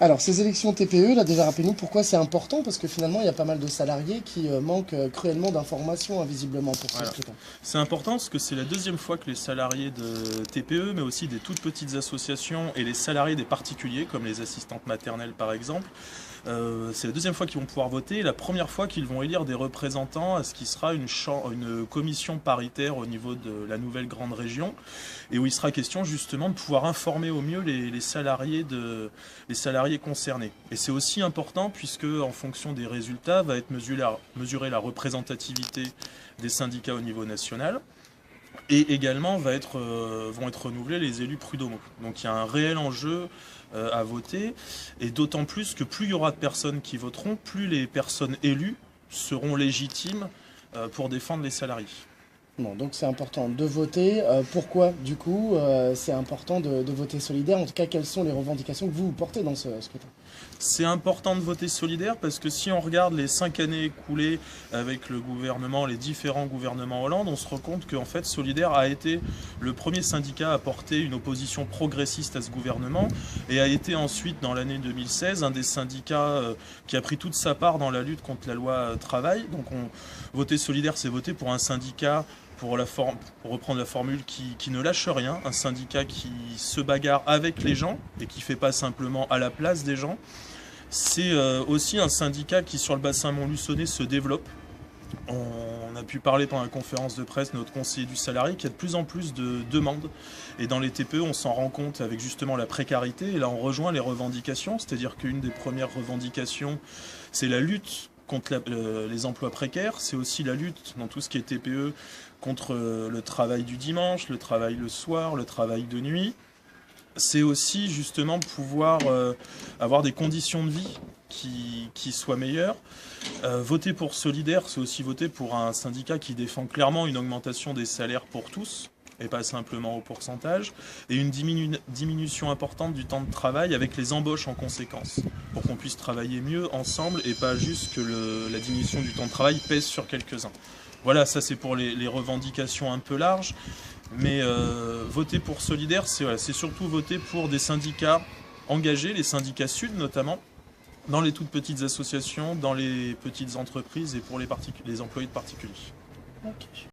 Alors, ces élections TPE, là, déjà, rappelez-nous pourquoi c'est important, parce que finalement, il y a pas mal de salariés qui manquent cruellement d'informations, invisiblement, pour ce Voilà. scrutin. C'est important parce que c'est la deuxième fois que les salariés de TPE, mais aussi des toutes petites associations et les salariés des particuliers, comme les assistantes maternelles par exemple, c'est la deuxième fois qu'ils vont pouvoir voter, et la première fois qu'ils vont élire des représentants à ce qui sera une commission paritaire au niveau de la nouvelle grande région, et où il sera question justement de pouvoir informer au mieux les salariés concernés. Et c'est aussi important puisque en fonction des résultats va être mesurée la représentativité des syndicats au niveau national. Et également vont être renouvelés les élus prud'homaux. Donc il y a un réel enjeu à voter, et d'autant plus que plus il y aura de personnes qui voteront, plus les personnes élues seront légitimes pour défendre les salariés. Bon, donc c'est important de voter. Pourquoi, du coup, c'est important de voter solidaire? En tout cas, quelles sont les revendications que vous portez dans ce scrutin? C'est important de voter solidaire parce que si on regarde les 5 années écoulées avec le gouvernement, les différents gouvernements Hollande, on se rend compte qu'en fait Solidaire a été le premier syndicat à porter une opposition progressiste à ce gouvernement, et a été ensuite dans l'année 2016 un des syndicats qui a pris toute sa part dans la lutte contre la loi travail. Donc voter Solidaire, c'est voter pour un syndicat, pour reprendre la formule, qui ne lâche rien, un syndicat qui se bagarre avec les gens et qui ne fait pas simplement à la place des gens. C'est aussi un syndicat qui, sur le bassin Montluçonnet, se développe. On a pu parler pendant la conférence de presse, notre conseiller du salarié, qu'il y a de plus en plus de demandes. Et dans les TPE, on s'en rend compte avec justement la précarité. Et là, on rejoint les revendications, c'est-à-dire qu'une des premières revendications, c'est la lutte contre les emplois précaires. C'est aussi la lutte dans tout ce qui est TPE contre le travail du dimanche, le travail le soir, le travail de nuit. C'est aussi justement pouvoir avoir des conditions de vie qui soient meilleures. Voter pour Solidaire, c'est aussi voter pour un syndicat qui défend clairement une augmentation des salaires pour tous, et pas simplement au pourcentage, et une diminution importante du temps de travail avec les embauches en conséquence, pour qu'on puisse travailler mieux ensemble et pas juste que la diminution du temps de travail pèse sur quelques-uns. Voilà, ça c'est pour les revendications un peu larges, mais voter pour Solidaire, c'est surtout voter pour des syndicats engagés, les syndicats Sud notamment, dans les toutes petites associations, dans les petites entreprises et pour les employés de particuliers. Ok.